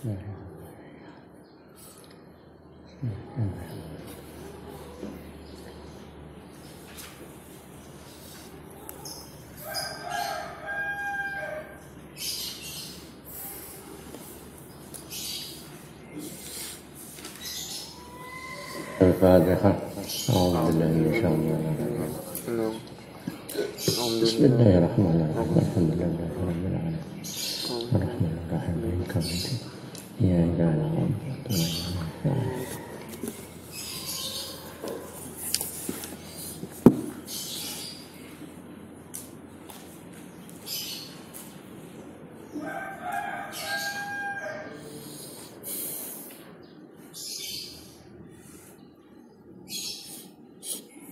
Al-Fatihah. Bismillahirrahmanirrahim. Alhamdulillahirrahmanirrahim. Ar-Rahmanirrahim. Ya Allah.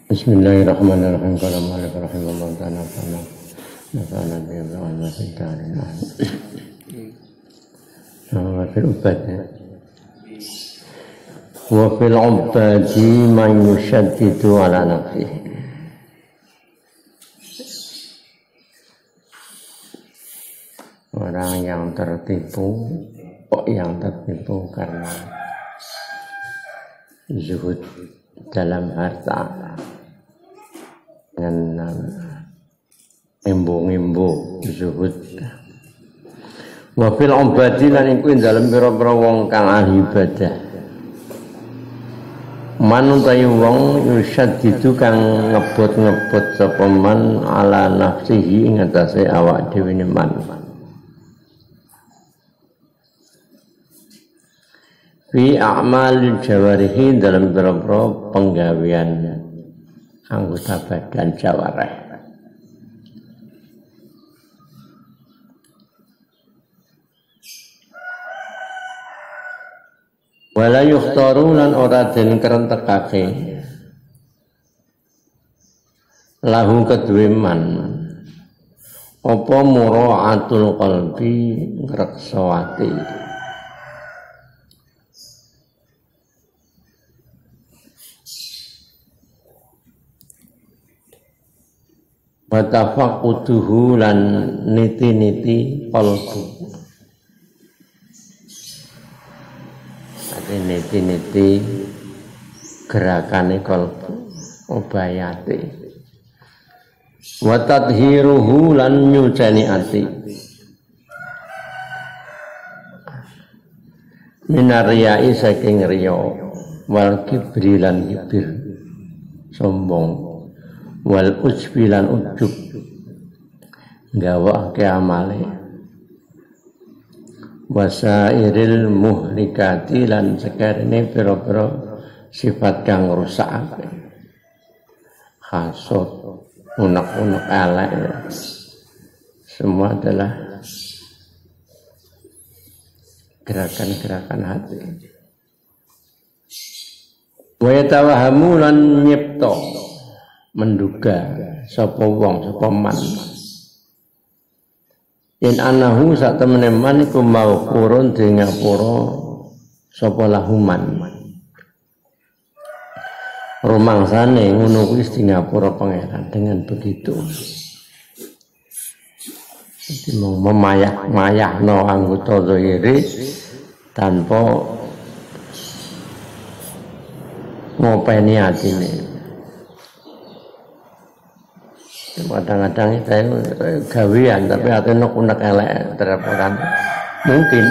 Bismillahirrahmanirrahim. Qala Malik rahimahullah ta'ala nafa'ana bi'ilmu wa fita'alin wa fil ubadi wa fil ubadi man yushaddidu ala nafsihi. Orang yang tertipu karena zuhud dalam harta dengan embo-embo zuhud. Wa fil ubadi lan iku dalem pira-pira wong kang ahli ibadah. Manutayu wong yusyaddidu kang ngebot-ngebot sapa man ala nafsihi ing atase awak dhewe man. Fi a'malil jawarihi dalam pira-pira penggawean anggota badan jawareh. Wala yukhtaru lan ora den kerentekake lahu kedue man apa muraatul qalbi ngrekso ati. Wa tafaquduhu lan niti-niti qalbu. Ate niti-niti gerakane qalbu obayate. Wa tadhiruhu lan nyucani ati. Minariyai saking riya wal kibri lan kibir sombong. Wal ujbilan ujub gawake amale wasairil muhlikati lan sekarene pira-pira sifat kang rusakake hasud unek-unek elek semua adalah gerakan-gerakan hati. Wa yatawahamu lan nyipta menduga sapa wong sapa man in anahu sak temene man iku mau kurun di ngapura sapa lahuman rumangsane ngono kuwi di ngapura pangeran. Dengan begitu jadi memayah-mayahno anggota zahire tanpa ngopeni atine. Kadang-kadang itu gawean tapi hatinya unek elek terhadap orang mungkin.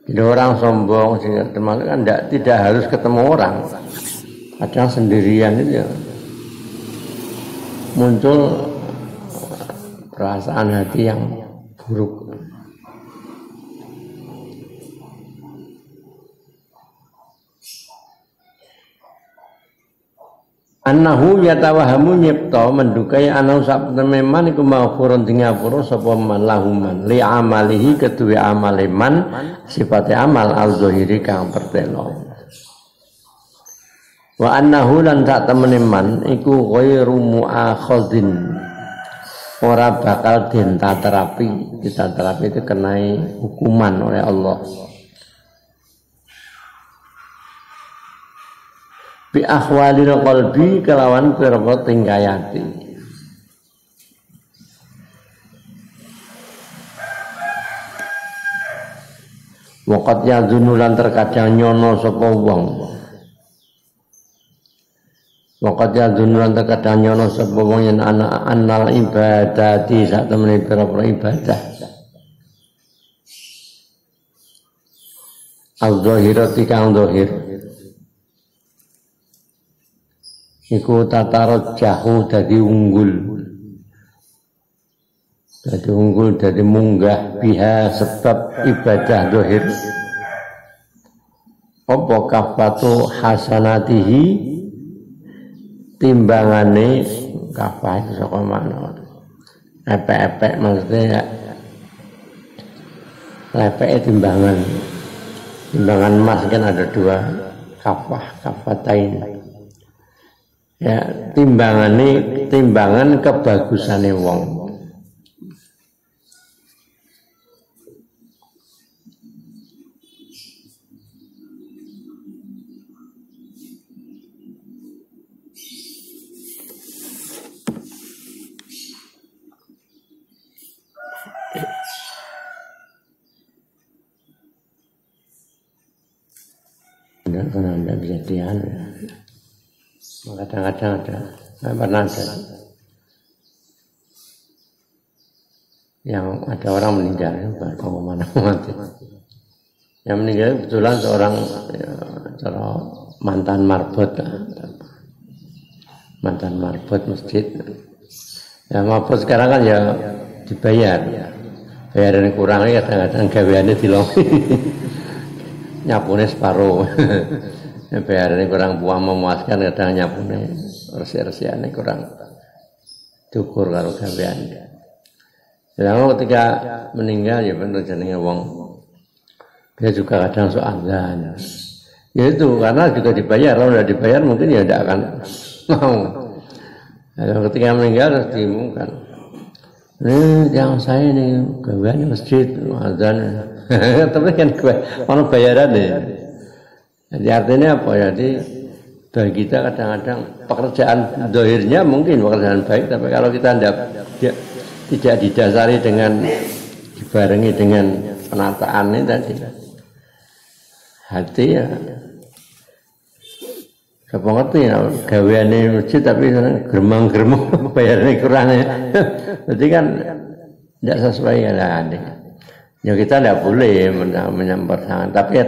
Jadi orang sombong termasuk kan tidak harus ketemu orang. Kadang sendirian itu ya, muncul perasaan hati yang buruk. Annahu yatawahamu nyipta mendukai anahu sabteman iku maghfurun tingapura sapa man lahuman li amalihi kedue amale man sifate amal al-zahiri kang pertelo. Wa annahu lan sak temene man iku ghairu mu'akhadhin ora bakal ditaterapi. Ditaterapi itu kenai hukuman oleh Allah. Bi ahwalil qalbi kelawan pira-pira tingkah ati. Waqat yadzunu lan terkadang nyono sapa wong. Waqat yadzunu lan terkadang nyono sapa wong yen ana annal ibadati sak temene pira-pira ibadah. Al-zahirati kang zahir. Iku tatarot jahu dadi unggul. Dadi unggul, dadi munggah biha sebab ibadah zahir. Apa kafatu hasanatihi timbangane kafah itu saka makna. Epek-epek maksudnya lepek timbangan. Timbangan emas kan ada dua kafatain. Ya, timbangan kebagusane wong. Tidak bisa dian. Kadang-kadang ada, pernah ada yang ada orang meninggal, baru mana mati. Yang meninggal kebetulan seorang mantan marbot masjid. Ya marbot sekarang kan ya dibayar, bayaran kurangnya kadang-kadang gaweannya dilongi. Nyapune separuh. Bayarannya kurang memuaskan, kadang nyapune resik-resikane kurang cukur karo gawean. Sedangkan ketika meninggal ya bener jenenge wong. Dia juga kadang sok azan. Ya itu karena juga dibayar, kalau tidak dibayar mungkin ya tidak akan mau. Nah, ketika meninggal harus diumumkan. Ini yang saya ini gawean masjid azan. Tapi kan ono bayaran ya. Jadi artinya apa ya? Jadi bagi kita kadang-kadang pekerjaan dohirnya mungkin pekerjaan baik, tapi kalau kita tidak didasari dengan dibarengi dengan penataan ini tadi, hati ya. Siapa ngerti ya gaweane masjid tapi geremang-geremang bayarannya kurang ya. Jadi kan tidak sesuai ya lah. Ya kita tidak boleh menyampaikan, tapi ya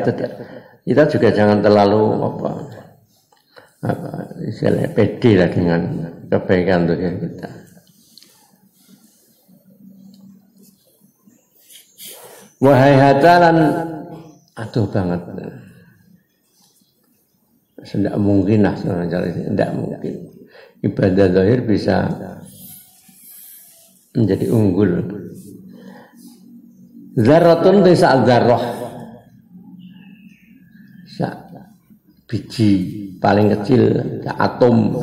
kita juga jangan terlalu istilahnya pede lah dengan kebaikan untuk kita. Wahai hatalan, aduh banget. Tidak mungkin lah sebenarnya, tidak mungkin. Ibadah zahir bisa menjadi unggul. Zarratun bisa zarrah, biji paling kecil, atom.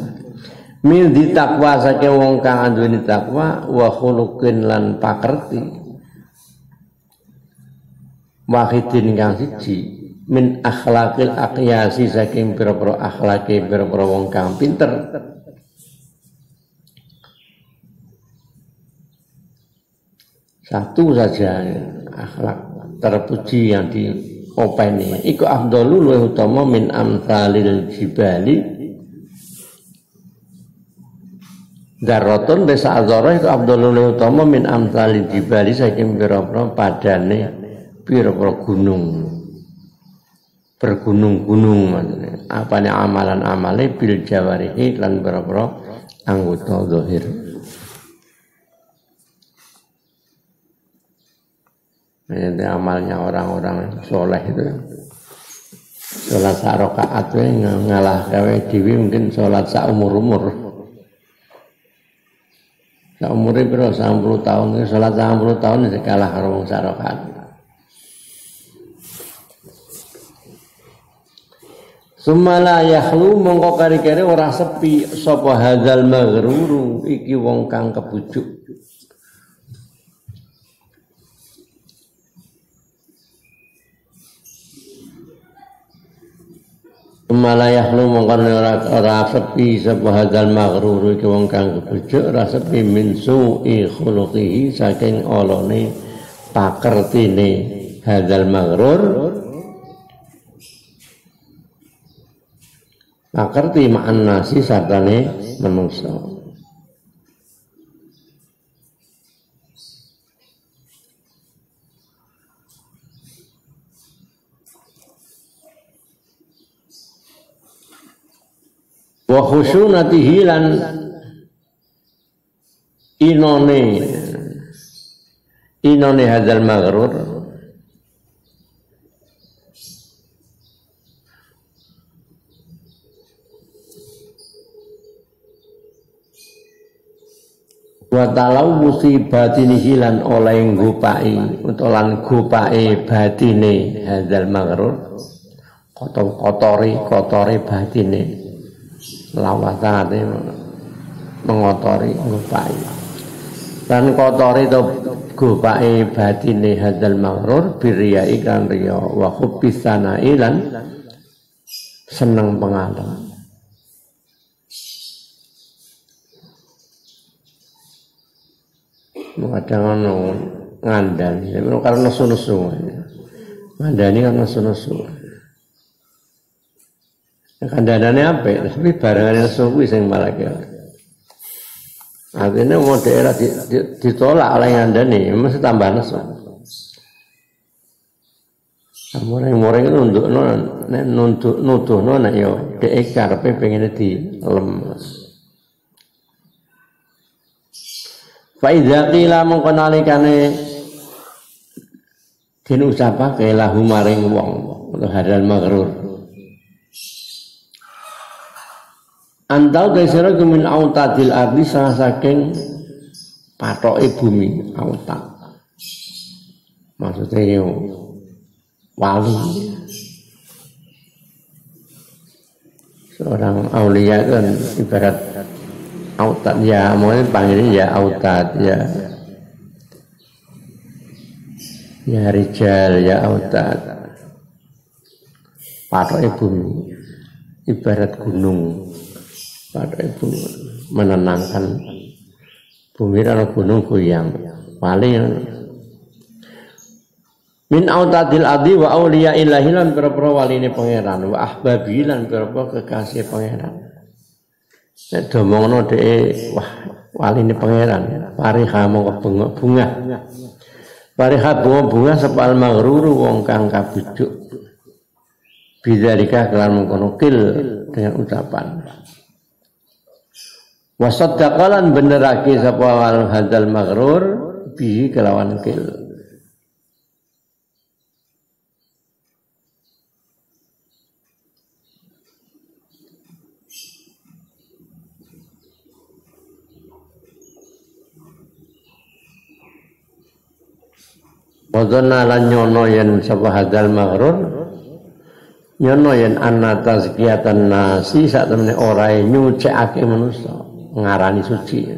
Min di takwa saking wong kang anduweni takwa, wa khuluqin lan pakerti. Wahidin kang siji, min akhlaqil aqyasi saking pira-pira akhlake pira-pira wong kang pinter. Satu saja akhlak terpuji yang diopeni iku afdhalu luwih utama min amsalil jibali. Darratun desa azara iku afdhalu luwih utama min amsalil jibali saking pira-pira padane pira-pira gunung. Bergunung-gunung maksudnya. Apane amalan-amale bil jawarihi lan pira-pira anggota zahir. Ini amalnya orang-orang soleh itu. Sholat sak rakaat ngalah gawe dhewe mungkin sholat sak umur-umur. Sak umure piro 90 tahun, sholat 90 tahun wis kalah karo wong sak rakaat. Sumala yakhlu mongko kari-kari ora sepi sapa hadzal maghruru iki wong kang kebujuk. Malayah lu mongkon ora sepi sapa hadzal maghrur iki wong kang kebujuk ora sepi min su'i khuluqihi saking olone pakertine hadzal maghrur makarti ma'an nasi sartane menungso. Wa khusunatihi lan inone hadzal maghrur wa talau musibatihi lan oleh ngupai utawa lan gupai batine hadzal maghrur kotori batine lawasane mengotori ngupai lan kotori to gupai batine hadzal maghrur birya ikan riya wa hubbis sanai lan seneng pengalam. Kadang ono ngandani, karena nesu-nesu. Ngandani kan nesu-nesu. Kandhanane apik, tapi barangane nesu kuwi sing malah kira. Artinya mau daerah ditolak oleh ngandani, mesti tambah nesu. Moreng-moreng nuduhno nek yo dhek karepe pengene dilem. Fa idza qila mongko nalikane den ucapake lahu maring wong hadal maghrur andal desira min autadil ardi saking patoke bumi autat maksudnya yo wali seorang aulia kan ibarat autat ya, mungkin panggilnya ya autat ya rijal ya autat. Patoke bumi ibarat gunung, patoke bumi menenangkan bumi kalau gunung goyang. Paling min autadil adi wa auliya ilahi lan pira-pira waline pangeran wa ahbabi lan pira-pira kekasih pangeran. Nek domongno dhek wah waline pangeran pariha mongko bunga pariha bunga sepal maghruru wong kang kabujuk bidzalika kelan mengkono kil dengan ucapan wasaddaqalan benerake sapa wal hadzal maghrur bi kelawan kil. Wadonna lan nyono yen sapa hadzal maghrur nyono yen anna tazkiyatan nasi sak temene ora nyucikake manusa ngarani suci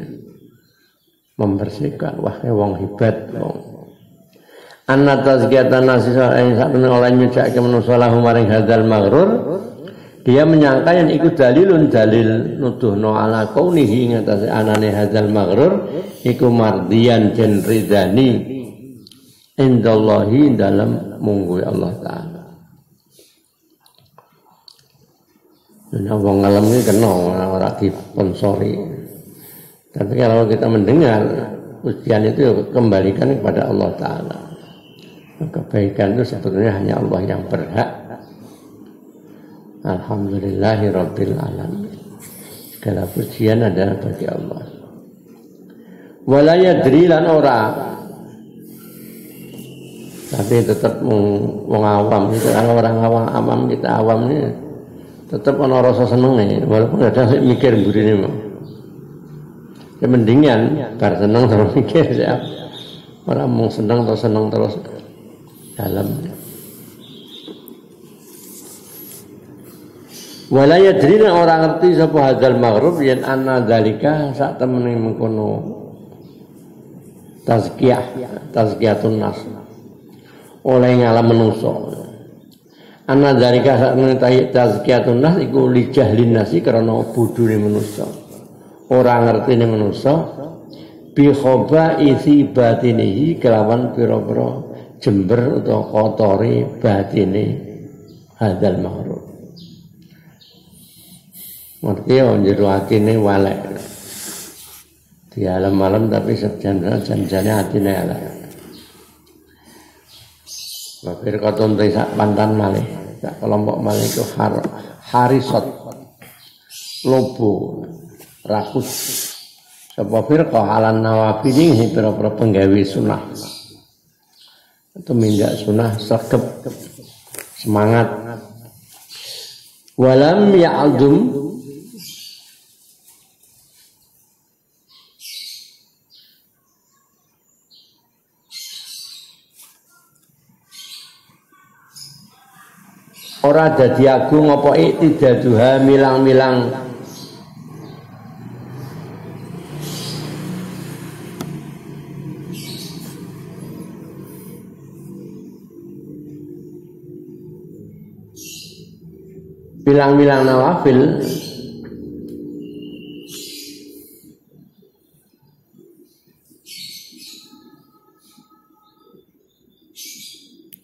membersihkan wah wong hebat wong anna tazkiyatan nasi sak temene ora nyucikake manusa lahu maring hadzal maghrur dia menyangka yang ikut dalil nuduhno ala kaunihi ngatasi anane hadzal maghrur iku mardiyan den ridani indallahi dalam munggu Allah Ta'ala. Nah, wong alam ini kena orang disponsori. Tapi kalau kita mendengar ujian itu kembalikan kepada Allah Ta'ala. Kebaikan itu sebetulnya hanya Allah yang berhak. Alhamdulillahi Rabbil Alamin. Segala pujian adalah bagi Allah. Wala yadri lan ora tapi tetap wong awam itu kalau orang awam kita awam ini tetap ana rasa seneng walaupun kadang sik mikir mburine mah ya mendingan bar seneng terus mikir ya ora mung seneng terus dalam wala yadri orang ngerti sapa hadzal maghrub yen anna dzalika sak temene mengkono tazkiyatun nas oleh ngalam menungso. Anna dzalika sakmene tazkiyatun nas iku lijahlin nasi karena bodhone menungso. Ora ngertine menungso bi khoba isi batinihi kelawan pira-pira jember utawa kotori batine hadzal makhluk. Ngerti ya jero atine walek. Di alam malam tapi sejanjane atine elek. Mabir katon sak pantan malih, sak kelompok malih itu harisot lobo rakus. Sapa firqah alan nawafil ini pira-pira penggawe sunah. Itu mindak sunah sergep semangat. Walam ya'dum ora dadi agung apa iktidaduha milang-milang bilang-bilang nawafil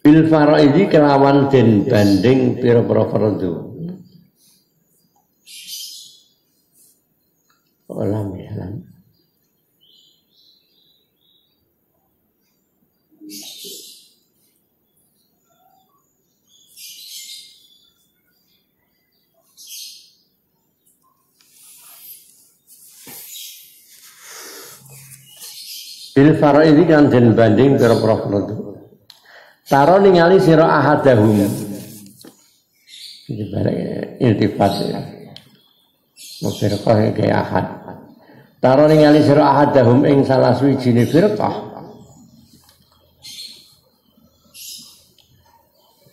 bil faraidi kelawan den banding pira-pira fardu. Olam ya. Bil faraidi kan den banding pira-pira fardu. Taro ningali sira ahadahum. Iki bareng iltifat ya. Firqah kaya ahad. Taro ningali sira ahadahum ing salah suwijine firqah.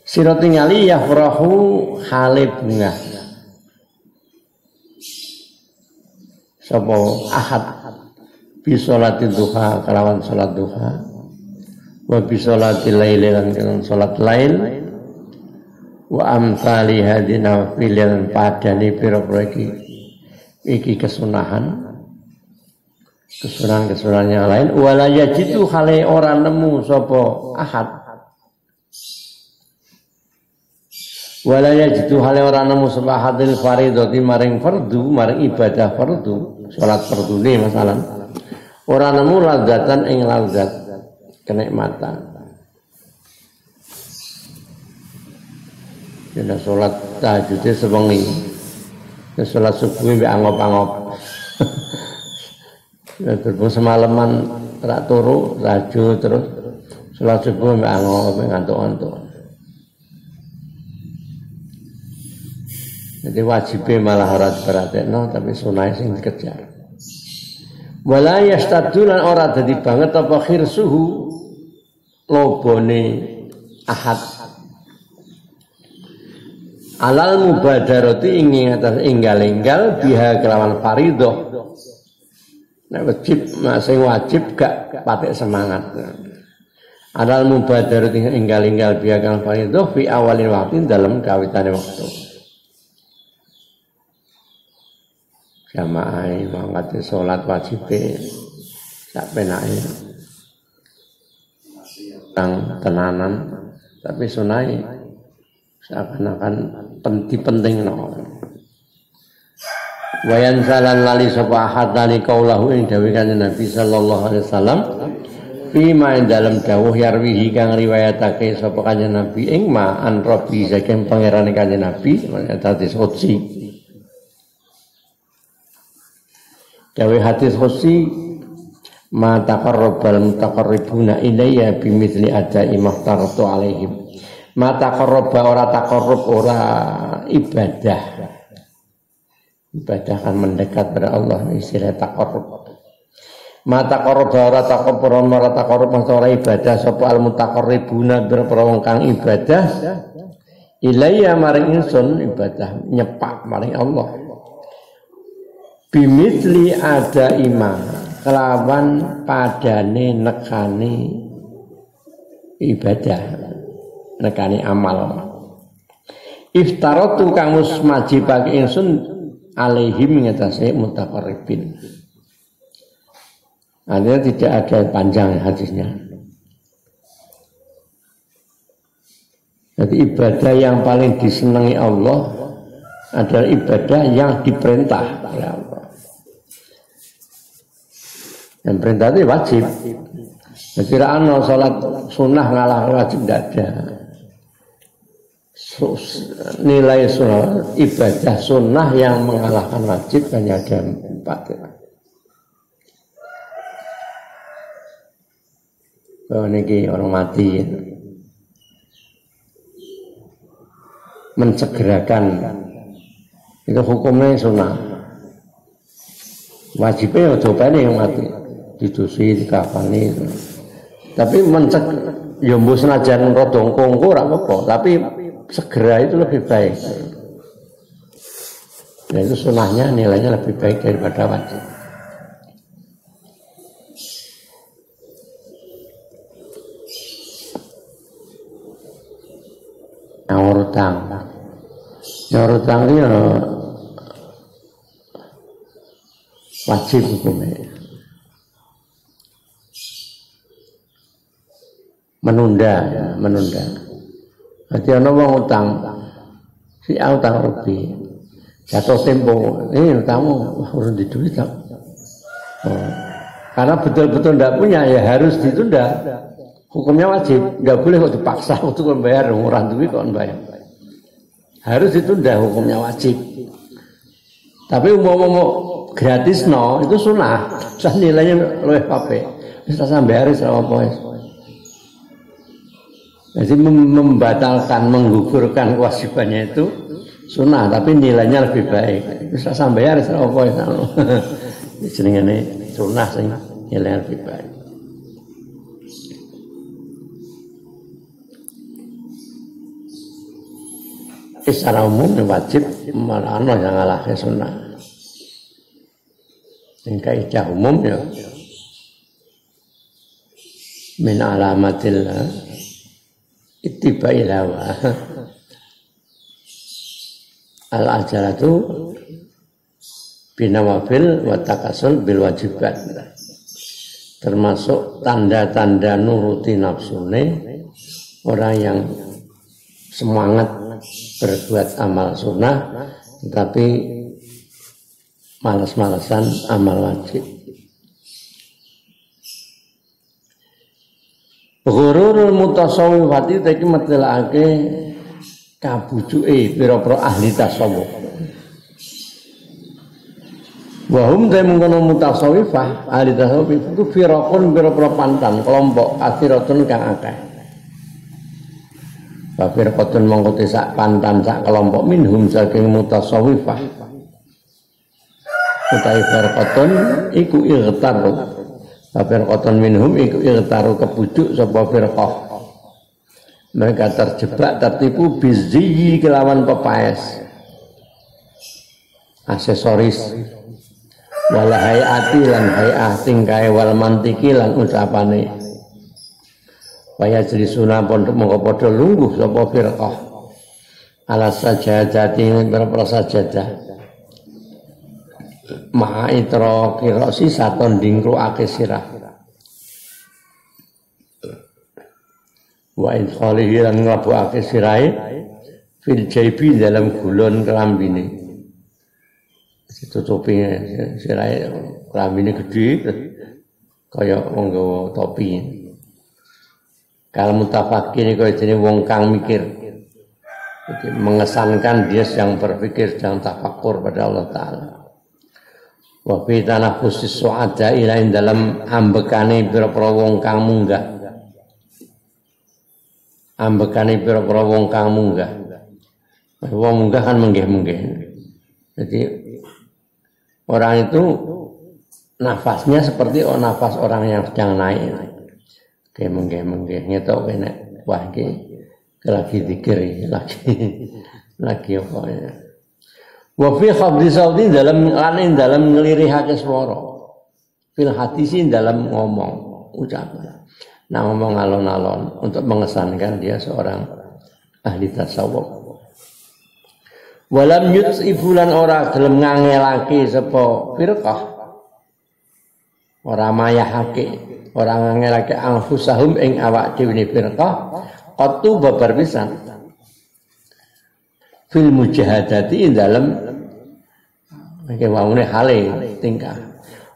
Sira tingali yafrahu hale bunga. Sapa ahad bi sholati duha kalawan salat duha. Wa bi sholatil lail lan salat lail wa amsali hadina filan padane pira-pira iki kesunahan yang lain wala yajitu hale ora nemu sapa ahad wala yajitu hale ora nemu sapa ahadil faridati maring fardu maring ibadah fardu salat fardune masalan ora nemu ladzatan ing ladzat kenikmatan. Kena sholat tahajudnya sewengi, sholat subuh mbek angop-angop. Terus semalaman rak turu, tahajud terus sholat subuh mbek angop ngantuk-ngantuk. Jadi wajibnya malah ora diperhatekno tapi sunah sing dikejar. Wala yastadulan ora dadi banget apa khirsuhu lobone ahad alal mubadarati ing atas enggal-enggal biha kelawan fardhu nek wajib gak patek semangat alal mubadarati enggal-enggal biha kelawan fardhu fi awalin waktu dalam kawitane waktu jamaah mangkat salat wajib sak penake tenanan tapi sunai seakan-akan penting no. Wayan salan lali sapa hadani kaulahu ing dawuh kanjeng Nabi sallallahu alaihi wasallam fima dalam dawuh yarwihi kang riwayatake sapa kanjeng Nabi ing ma an rabbi saking pangerane kanjeng Nabi hadis qudsi. Dawuh hadis qudsi ma taqarrabal mutaqarribuna ilayya bimithli adai maftaratu alaihim ma taqarraba ora taqarrub ora ibadah kan mendekat pada Allah istilah taqarrub ma taqarraba ora taqarrub ora ibadah sapa al mutaqarribuna berperang kang ibadah ilayya maring ingsun ibadah nyepak maring Allah bimithli adai kelawan padane nekane ibadah nekane amal iftaratu kang majibake ingsun alaihim ngatasi mutaqarribin artinya tidak ada panjang hadisnya Jadi ibadah yang paling disenangi Allah adalah ibadah yang diperintah oleh Allah. Yang perintah itu wajib. Kira-kira sholat sunnah ngalah wajib tidak ada. Nilai sunnah, ibadah sunnah yang mengalahkan wajib hanya ada 4. Oh, ini orang mati mensegerakan itu hukumnya sunnah, wajibnya coba yang mati didusi, dikafani. Tapi yombo senajan rodong kongko apa, tapi segera itu lebih baik. Nah, itu sunnahnya nilainya lebih baik daripada wajib. Nyaur utang itu wajib hukumnya. Menunda. Jadi ana wong utang, si utang rugi, jatuh tempo, ini utangmu urus di duit tak? Karena betul-betul tidak punya ya harus ditunda. Hukumnya wajib, nggak boleh kok dipaksa untuk membayar orang duit kok membayar. Harus ditunda, hukumnya wajib. Tapi umum gratis itu sunnah, susah nilainya lebih pape. Bisa sampai hari apa? Jadi membatalkan, menggugurkan kewajibannya itu sunnah, tapi nilainya lebih baik. Bisa sampai hari apa? Jenenge sunnah sing nilainya lebih baik. Secara umum wajib malah yang ngalahke sunnah. Sing kaidah umum ya min alamatil ittiba'il hawa. Al-ajalatu binawafil wa takasul bil wajibat. Termasuk tanda-tanda nuruti nafsune orang yang semangat berbuat amal sunnah tetapi malas-malasan amal wajib. Ghururul mutasawwifati iki metelake kabujuke pira-pira ahli tasawuf. Wa hum mengkono mutasawwifah ahli tasawuf itu firaqun pira-pira pantan kelompok akhiratun kang akeh. Wafir kotun mengkuti sak pantan sak kelompok minhum saking mutasawwifah. Utai firqatun iku ightaru. Wafir kotun minhum iku ightaru kebujuk sapa firqah. Mereka terjebak tertipu bizzi kelawan pepaes. Aksesoris wal hayati lan hayah tingkae wal mantiki lan ucapane. Waya jadi sunah pondok mongko padha lungguh sapa firqah ala sajadati berapa sajadah ma'a itra kirasi saton dingkruake sirah wa idkhalihi lan nglabuake sirahe fil jaibi dalam gulon kelambine ditutupi sirahe kelambine gede kaya wong nggawa topi. Kalau mutafakir ini kaya jenis wong kang mikir, jadi mengesankan dia yang berpikir dan tafakur pada Allah Ta'ala. Wa fi tanafusis su'ada ilain dalam ambekane pira-pira wong kang munggah. Ambekane pira-pira wong kang munggah. Wong munggah kan menggih-menggih. Jadi orang itu nafasnya seperti nafas orang yang sedang naik. Kayak menggeh ngetok kena wah iki lagi zikir lagi apa ya. Wa fi khabdi sauti dalam ngelirihake swara. Fil hadisi dalam ngomong ucapan. Nah ngomong alon-alon untuk mengesankan dia seorang ahli tasawuf. Walam yut'ifulan ora gelem ngangelake sapa firqah. Ora mayahake orang ngelake anfusahum ing awak dhewe firqah qatu babar pisan fil mujahadati dalam iki waune hale tingkah.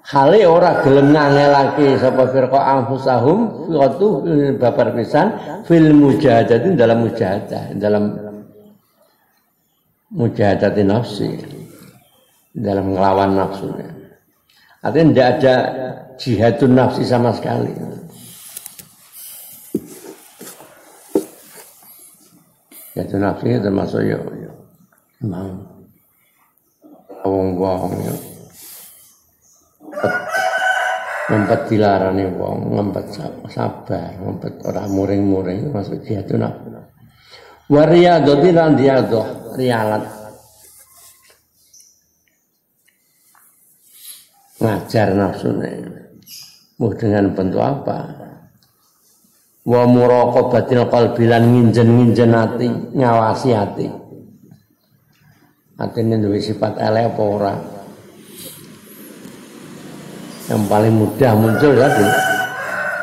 Hale ora gelem ngangelake sapa firqa anfusahum fiqatu babar pisan fil mujahadati dalam mujahadah, dalam mujahadati nafsi, dalam ngelawan nafsunya. Artinya tidak ada jihadun nafsi sama sekali. Jihadun nafsi itu termasuk ya memang wong-wong ngempet dilarani wong, ngempet sabar, ngempet ora muring-muring masuk jihadun nafsi. Wa riyadhati lan riyadhah, rialat. Ngajar nafsunya. Mau dengan bentuk apa? Wa muraqabatil qalbi lan nginjen-nginjen ati, ngawasi ati. Atine duwe sifat elek apa ora? Yang paling mudah muncul tadi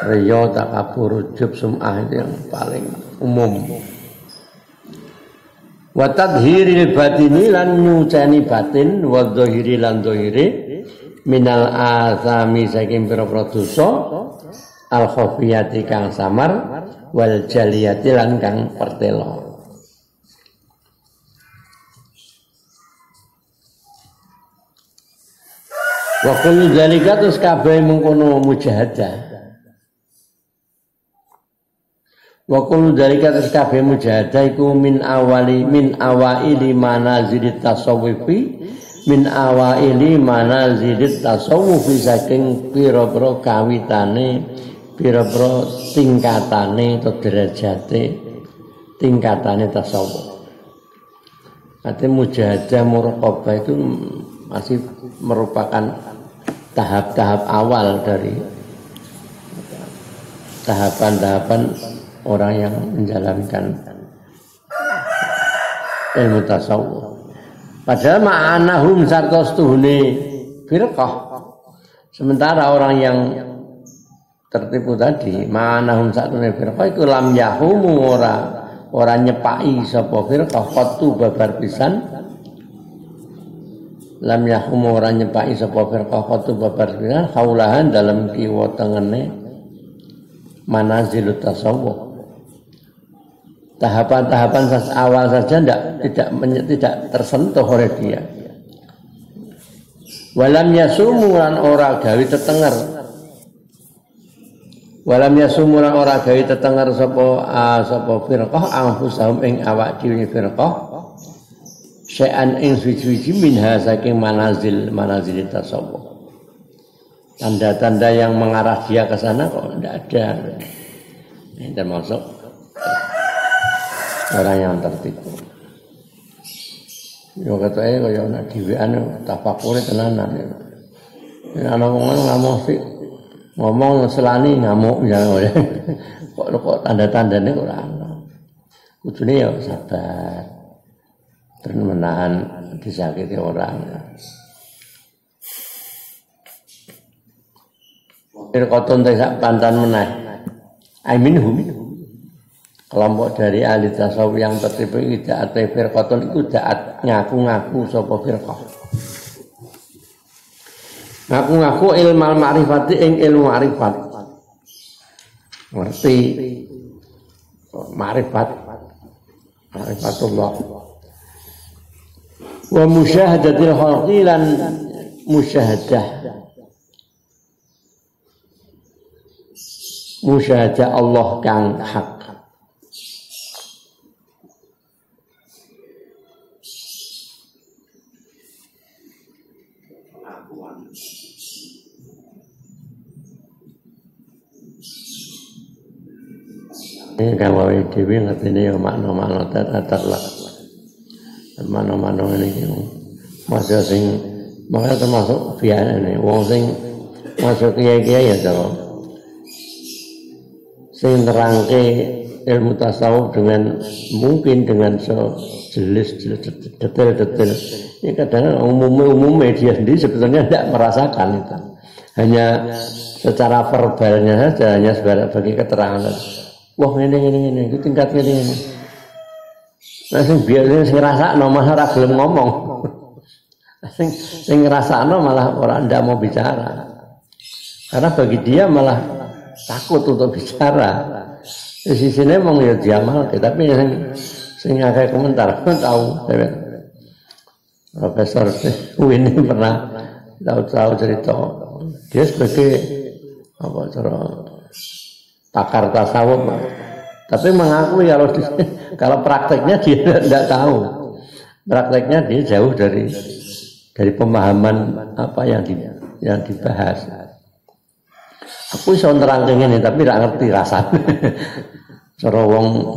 riya, takabur, ujub, sum'ah itu yang paling umum. Wa tadhiril batini lan nyuceni batin, wa dhahiri lan dhahiri minal azami saking pira-pira dosa al khafiyati kang samar wal jaliyati lan kang pertelo. Wa kullu dzalika tus kabeh mengkono mujahadah. Wa kullu dzalika tus kabeh mujahadah iku min awaili manazilit tasawufi min awaili manazilit tasawufi saking pira-pira kawitane pira-pira tingkatane atau derajate tingkatane tasawuf. Artinya mujahadah muraqabah itu masih merupakan tahap-tahap awal dari tahapan-tahapan orang yang menjalankan ilmu tasawuf. Padahal ma'anahum sartos tuhune firqah. Sementara orang yang tertipu tadi, ma'anahum sartune firqah iku lam yahumu ora nyepai sapa firqah qatu babar pisan. Lam yahumu ora nyepai sapa firqah qatu babar pisan haulahan dalam kiwa tengene manazilut tasawuf. Tahapan-tahapan awal saja tidak tersentuh oleh dia. Walam yasumu lan ora gawe tetenger. Walam yasumu lan ora gawe tetenger sapa firqah anfusahum ing awak dhewe firqah. Syai'an ing suci-suci minha saking manazil tasawuf. Tanda-tanda yang mengarah dia ke sana kok tidak ada. Ini termasuk orang yang tertipu. Yo katoke kaya ana dhewean tafakure tenanan. Nek ana wong ngamuk sik ngomong selani ngamuk ya. Kok tanda-tandane kok ora ana. Kudune ya sabar. Dan menahan disakiti orang. Firqatun sak pantan meneh. Minhum kelompok dari ahli tasawuf yang tertipu iki da'at firqatun iku da'at ngaku-ngaku sapa firqah. Ngaku-ngaku ilmu ma'rifati ing ilmu ma'rifat. Ngerti ma'rifatullah. Wa musyahadatil khalqi lan musyahadah Allah kang hak. Ini kalau dewi ngerti ini makna-makna tatar lah. Mana-mana ini masih sing makanya termasuk biasa ini wong sing masuk kiai-kiai ya jawab sing terangke ilmu tasawuf dengan mungkin dengan sejelas detail-detail ini kadang umum media sendiri sebetulnya tidak merasakan itu hanya secara verbalnya saja hanya sebagai keterangan wah ini itu tingkat ini Nah sing biasa sing ngrasakno malah ora gelem ngomong. Sing ngrasakno malah ora ndak mau bicara. Karena bagi dia malah takut untuk bicara. Di sisinya emang ya Jamal, tapi sing akeh komentar tahu. Profesor Win pernah tahu cerita. Dia sebagai apa cara pakar tasawuf, tapi mengakui kalau prakteknya dia tidak tahu. Prakteknya dia jauh dari pemahaman apa yang dibahas. Aku iso nerangke ngene tapi tidak ngerti rasane. Cara wong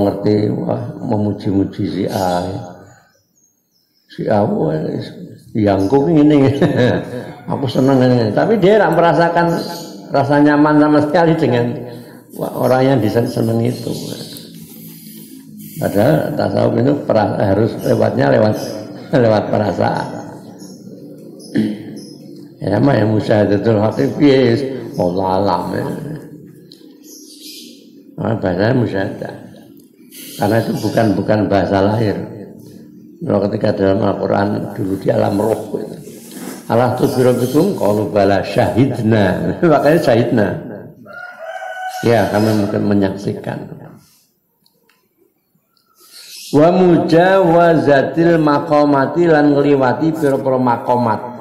ngerti wah memuji-muji si A. Si A yang kok ngene. Aku seneng ngene. Tapi dia tidak merasakan rasa nyaman sama sekali dengan orang yang diseneng itu. Padahal tasawuf itu harus lewat perasaan. Ya mah yang musyahadatul haqiqi yes, Allah alam. Bahasa musyahadah. Karena itu bukan bahasa lahir. Kalau ketika dalam Al-Quran dulu di alam roh. Allah tubirobikum qalu bala syahidna. Makanya syahidna. Ya kami mungkin menyaksikan. Wa mujawazatil maqamati lan ngliwati pira-pira maqamat.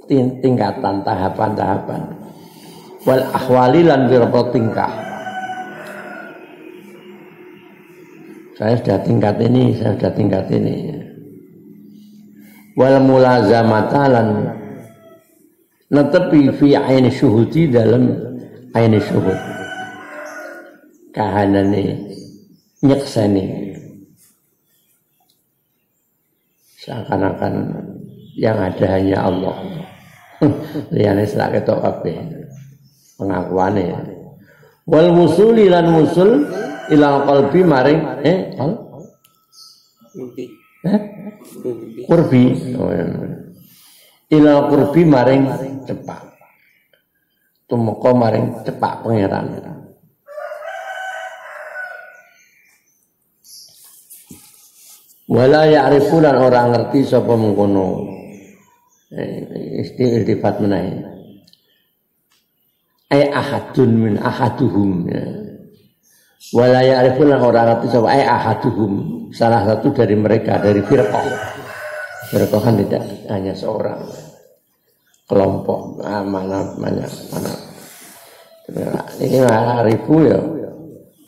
Tingkatan tahapan-tahapan wal ahwali lan pira-pira tingkah. Saya sudah tingkat ini. Wal mulazamata lan netepi fi aini syuhudi dalam aini syuhud. Kahanane nyekseni. Seakan-akan yang ada hanya Allah. Liyane sak ketok kabeh. Pengakuane. Wal musuli lan musul ilal qalbi maring kurbi. Ilal kurbi maring cepak. Tumeka maring cepak pangeran. Wala ya'rifu lan orang ngerti sapa mengkono. Istifat menaik. Ahadun min ahaduhum. Wala ya'rifu lan orang ngerti sapa ahaduhum. Salah satu dari mereka dari firqah. Firqah kan tidak hanya seorang. Kelompok mana. Ini ya'rifu ya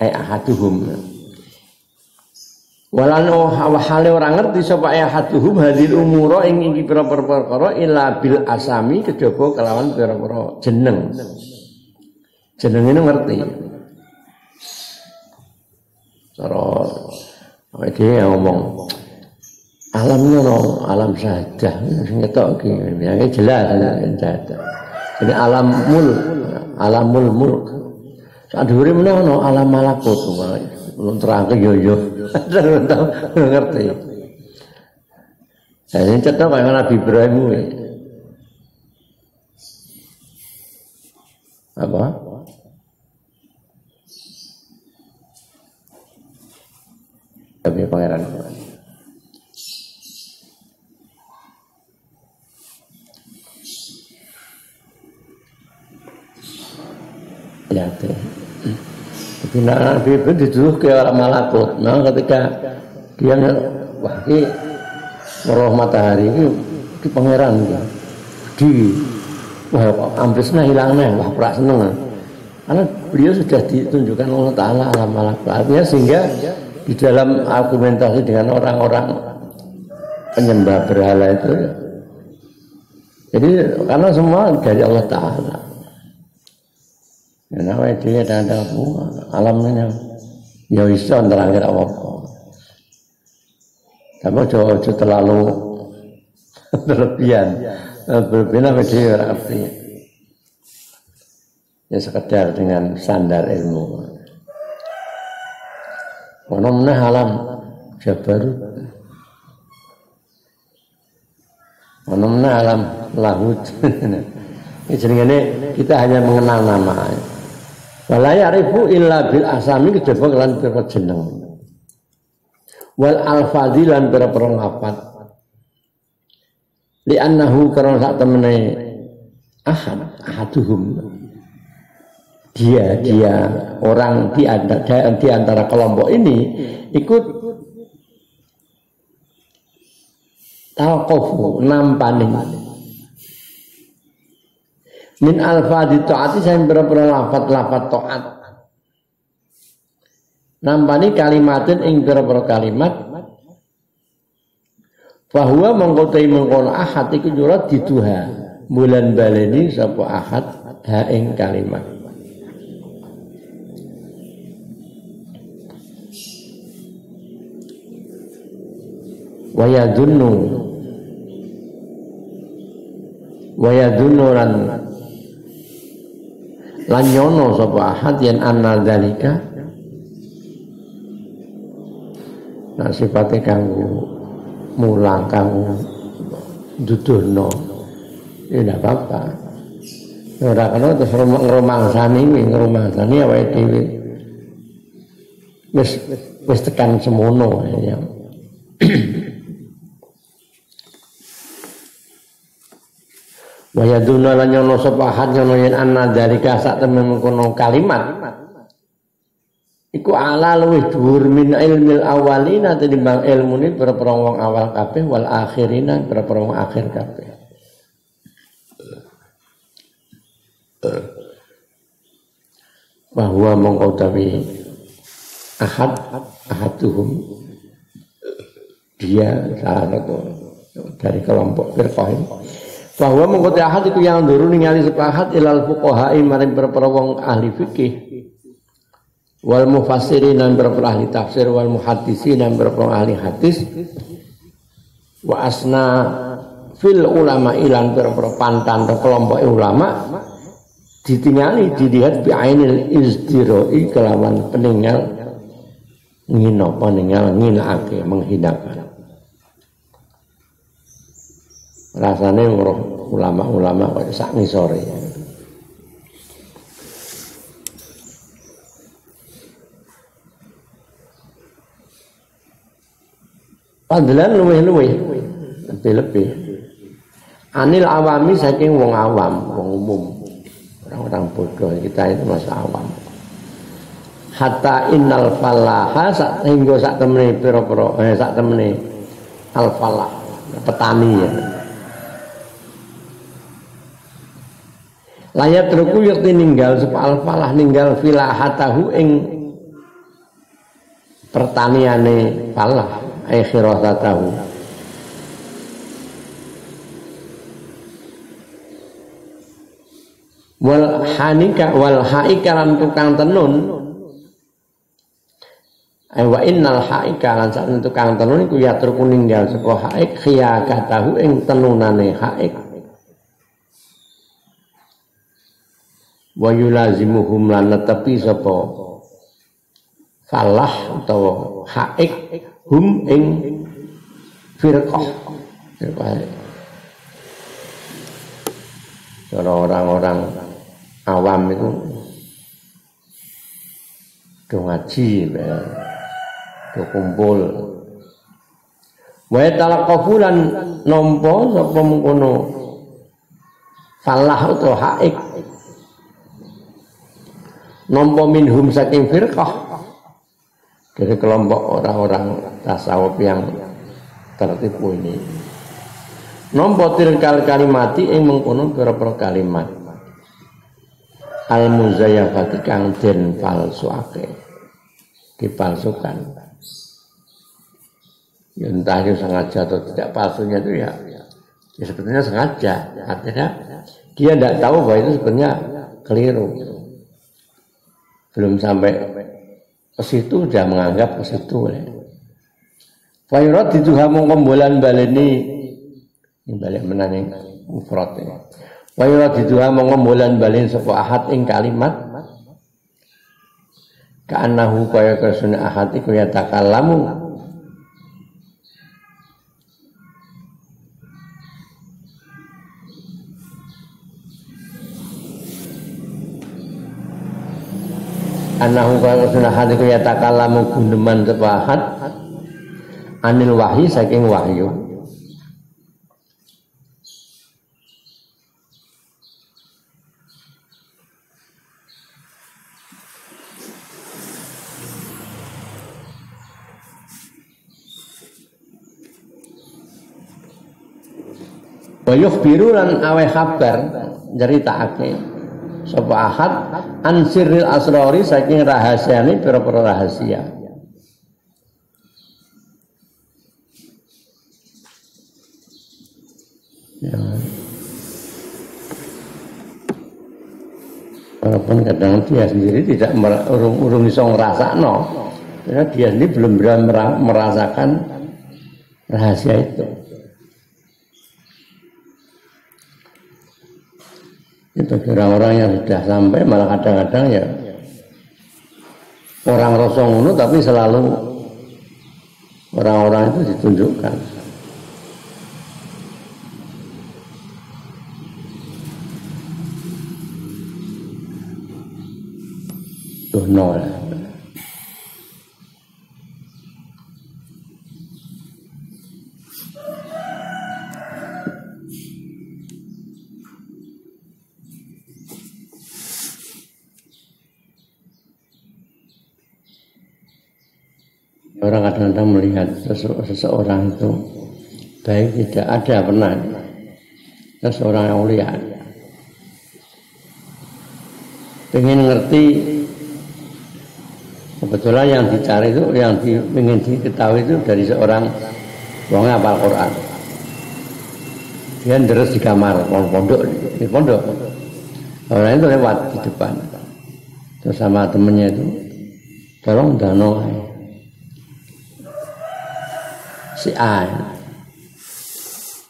ahaduhum. Walano hale orang ngerti sapa ahaduhum hadil umura ing iki pira-pira perkara illa bil asami kejaba kelawan pira-pira jeneng. Jeneng ini ngerti. Cara iki ngomong alamnya no alam sahadah sing ketok iki ya jelas sahadah. Jadi alamul mulk. Sak dhuwure meneh ono alam malakut wae. Belum terangke yo ngerti. Saya ini cetok kayak Nabi Ibrahim apa? Tapi pangeran. Ya tuh. Nabi itu dituduh ke orang malakut. Nah ketika dia wah ini roh matahari ini di pangeran wah ambresnya hilangnya wah prak seneng. Karena beliau sudah ditunjukkan Allah Ta'ala alam malakut. Artinya sehingga di dalam argumentasi dengan orang-orang penyembah berhala itu, jadi karena semua dari Allah Ta'ala. Nah, dia ada alamnya ya bisa nerangin apa-apa. Tapi ojo terlalu berlebihan. Berlebihan dia arti. Ya sekedar dengan standar ilmu. Mana alam Jabarut. Mana alam Lahut. Ini jenenge kita hanya mengenal namanya. Wala ya'rifu illa bil asami kejaba kelan pira jeneng. Wal alfadilan pira lafat. Li annahu karena sak temene ahaduhum dia orang di antara kelompok ini ikut tawaqafu nampani min alfadhi taati saya berapa lafat taat nampani kalimatin ing berapa kalimat bahwa mengkotai mengkono ahad iku jurat diduha bulan baleni sapa ahad ha ing kalimat wa yadunnu lan nyono sapa ahad yen anna dzalika nah sifate kanggo mulang kang duduhno ya ndak apa-apa ora kena terus ngrumangsani awake dhewe wis tekan semono ya wa yaduna lan nyono sapa had nyono yen ana dalika sak temen kono kalimat iku ala luwih dhuwur min ilmil awalina tinimbang ilmune para wong awal kabeh wal akhirina para wong akhir kabeh. Bahwa mengkotawi ahaduhum dia salah satu dari kelompok firqah ini. Bahwa mengkotawi ahad itu yang dulu ningali sepahat ilal fuqaha'i maring para wong ahli fikih wal mufassirin dan berapa ahli tafsir wal muhaddisin dan berapa ahli hadis wa asna fil ulama ilan berapa pantan kelompok ulama ditingali dilihat bi ainil izdiroi kelawan peninggal nginake menghinakan rasane ulama-ulama kok sak ngisore Padahal luweh-luweh lebih-lebih anil awami saking wong awam, wong umum, orang-orang bodoh kita itu masih awam. Hatta innal falaha hingga sak temene pira-pira sak temene al falah petani ya. Layat ruku yakti ninggal sapa al falah ninggal filahatahu ing pertaniane falah akhiratahu wal haika lan tukang tenun wa innal haika lan sak tukang tenun iku ya turku ninggal saka haik khiyakatahu ing tenunane haik wa yulazimuhum lan netepi sapa falah utawa haik hum ing firqah cara orang-orang awam itu do ngaji do kumpul wa talaqafulan nampa sapa mengkono falah utawa haik nampa minhum saking firqah dari kelompok orang-orang tasawuf yang tertipu ini. Nampa tilkal kalimati ing mengkono pira-pira kalimat. Al muzayyafati kang den palsuake. Dipalsukan. Ya entah itu sengaja atau tidak palsunya itu ya sebetulnya sengaja. Artinya dia tidak tahu bahwa itu sebenarnya keliru. Belum sampai ke situ sudah menganggap ke situ. Fayurat dituha mongkombolan baleni ini balik menani mufrad ini. Fayurat dituha mongkombolan baleni sapa ahad ing kalimat ka'annahu kaya kesuna ahad iku ya takallamu anahu kana sunah hadiku ya takalamu gundeman sepahat anil wahyi saking wahyu. Wa yukhbiru lan awe kabar nyeritakake sapa ahad an sirril asrori saking rahasiane pira-pira rahasia. Ya. Walaupun kadang dia sendiri tidak urung iso ngrasakno, karena dia sendiri belum merasakan rahasia itu. Itu orang-orang yang sudah sampai malah kadang-kadang ya orang rasa ngono tapi selalu orang-orang itu ditunjukkan. Tuh nol. Orang kadang-kadang melihat seseorang itu baik tidak ada pernah seseorang yang mulia pengen ngerti kebetulan yang dicari itu yang ingin diketahui itu dari seorang wong hafal Quran. Dia terus di kamar pondok di pondok orang itu lewat di depan terus sama temennya itu tolong dano si A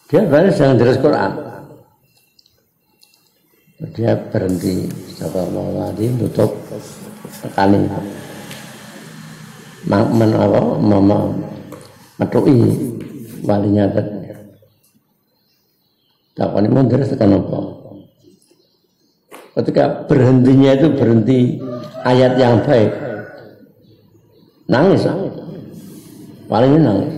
dia baru sedang terus Quran dia berhenti setelah melewati tutup tekani metui walinya tadi takoni mun terus tekan apa ketika berhentinya itu berhenti ayat yang baik nangis palingnya nangis.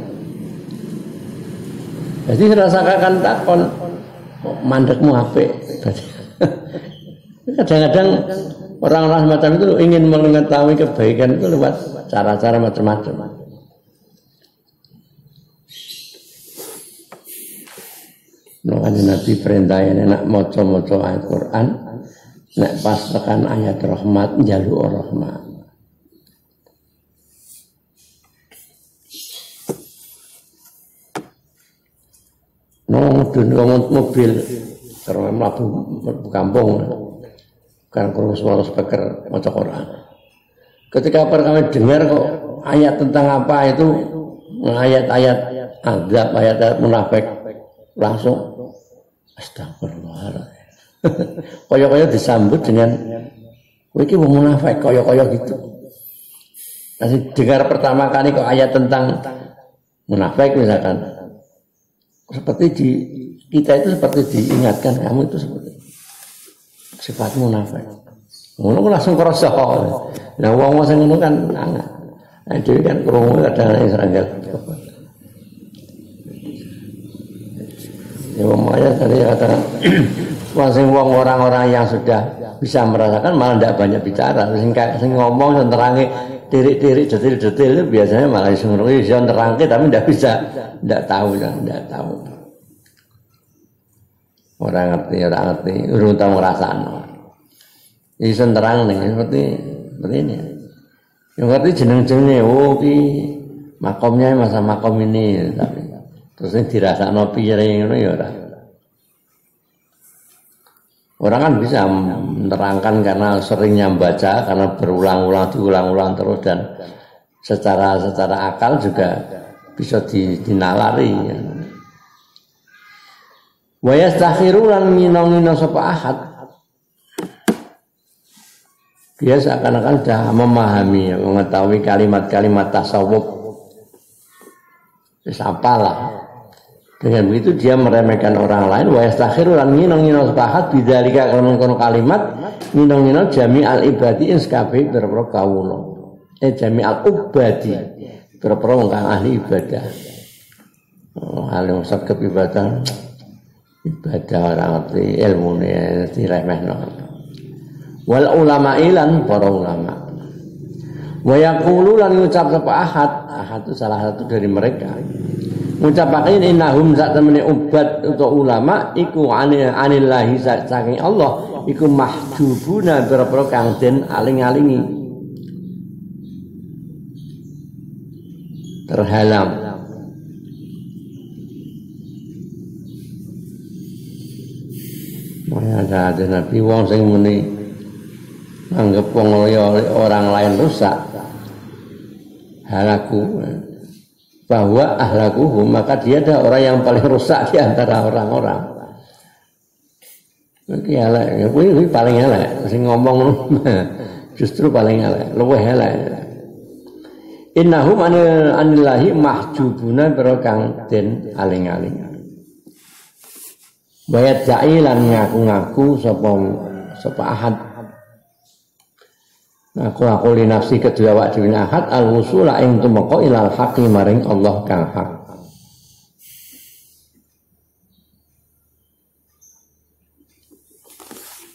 Jadi rasakan takon mandekmu HP. Kadang-kadang orang-orang semacam itu ingin mengetahui kebaikan itu lewat cara-cara macam-macam. Makanya Nabi perintahin nak moco-moco ayat Quran, nak pas tekan ayat rahmat njaluk rahmat. Ngomong mobil terus mlaku kampung kan kurang suara speaker maca Quran. Ketika pertama dengar kok ayat tentang apa itu ayat-ayat azab, ayat-ayat munafik langsung astagfirullah. Kaya-kaya disambut dengan kowe iki wong munafik kaya-kaya gitu. Nanti dengar pertama kali kok ayat tentang munafik misalkan seperti kita itu seperti diingatkan kamu itu seperti sifat munafik. Ngono langsung kerasa. Nah wong sing ngono kan aneh. Nah dhewe kan krungu kadang seranggal. Ya makanya tadi katakan wong orang-orang yang sudah bisa merasakan malah tidak banyak bicara. Sing ngomong sing terangi tirik-tirik detil-detil itu biasanya malah sing ngerti iso nerangke tapi tidak tahu. Orang ngerti, urung tahu ngrasakno. Iso terang nih seperti ini. Yang ngerti jeneng-jenenge, oh ki makomnya masa makom ini tapi terus ini dirasakno piye ngono ya ora. Orang kan bisa menerangkan karena seringnya membaca, karena diulang-ulang terus dan secara akal juga bisa dinalari. Ya. Wa yastakhiru lan minna sapa ahad. Dia seakan-akan sudah memahami, mengetahui kalimat-kalimat tasawuf. Wis apalah. Dengan begitu dia meremehkan orang lain, wa yastakhiru lan ngino-ngino sepakat bidzalika kono kalimat ngino-ngino jami'al ibadi ing kabeh berpro kawula. Jami'al ubadi berpro kang ahli ibadah. Ahli sakep ibadah orang ngerti ilmune diremehno. Wal ulama ilan para ulama. Wa yaqulu lan ngucap sapa ahad itu salah satu dari mereka. Ngucapaken innahum sak temene ubat utawa ulama iku anillahi saking Allah iku mahjubuna berapa kang den aling-alingi terhalang. Ada nabi wong sing muni anggap wong orang lain rusak halaku bahwa ahlakuhum maka dia adalah orang yang paling rusak di antara orang-orang. Iki elek, kuwi paling elek sing ngomong justru paling elek, luwih elek. Innahum anillahi mahjubuna berkang den aling-aling. Bayat jailan ngaku-ngaku sapa ahad. Aku li nafsi kedua awak dhewe ahad al-wusula ing tumeka ilal haqqi maring Allah kang hak.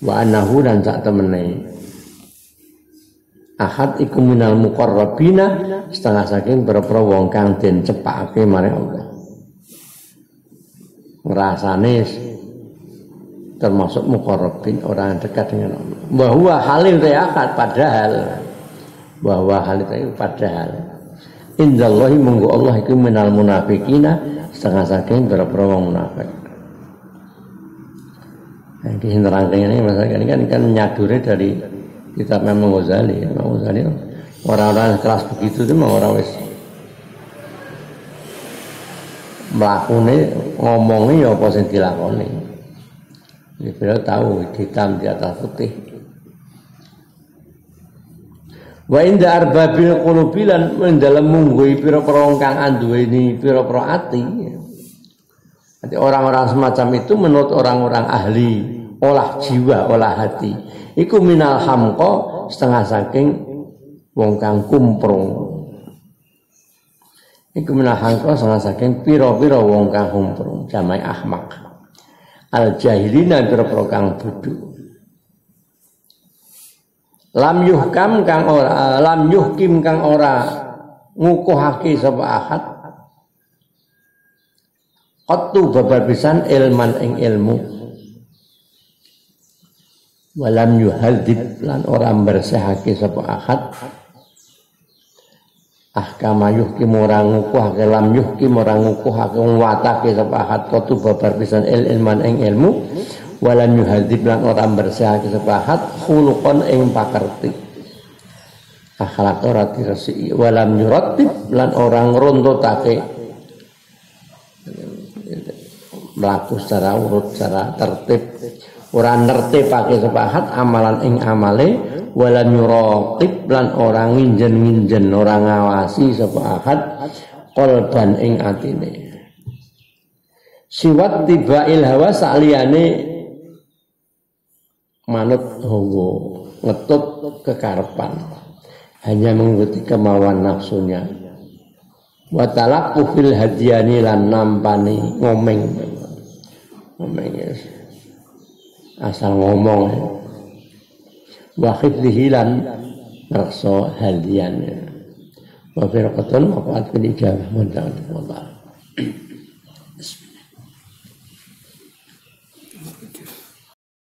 Wa annahu dan sak temene ahad iku minal muqarrabina setengah saking para wong kang den cepake maring Allah. Ngrasane termasuk muqarrabin orang yang dekat dengan Allah. Bahwa halil reakat padahal indallahi munggu Allah iku minal munafiqina setengah saking berapa wong munafik. Nah, di nerangkan ini masalah ini kan nyadure dari kitab Imam Ghazali. Imam Ghazali orang-orang kelas begitu itu memang orang wis mlakune ngomongnya ya apa sing dilakoni. Beliau tahu hitam di atas putih. Wa inda arbabil qulubilan dalam munggui pira-pira wong kang anduweni pira-pira ati. Jadi orang-orang semacam itu menurut orang-orang ahli olah jiwa, olah hati. Iku minal hamqa setengah saking wong kang kumprung. Iku minal hamqa setengah saking pira-pira wong kang kumprung, jamai ahmak. Al jahilina pira-pira kang bodho. Lam yuhkim kang ora ngukuhake sapa ahad. Qattu babar pisan ilman ing ilmu. Walam yuhadzib lan ora bersihake sapa ahad. Ahkama yuhkim ora ngukuhake lam yuhkim ora ngukuhake watake sapa ahad qattu babar pisan ilman ing ilmu. Walam yuhadzib lan ora bersihake sepahat khuluqan ing pakerti akhlak ora diresiki walam yuratib lan ora ngruntutake mlaku secara urut secara tertib ora nertibake sepahat amalan ing amale walam yuraqib lan ora nginjen-nginjen ora ngawasi sepahat qalban ing atine siwat tibail hawa saliyane manut hawa ngetut kekarepan hanya mengikuti kemauan nafsunya wa talaqu fil hadiyani lan nampani ngomeng asal ngomong wa khidlihi lan raksa hadiyan wa firqatun waqat fil ijabah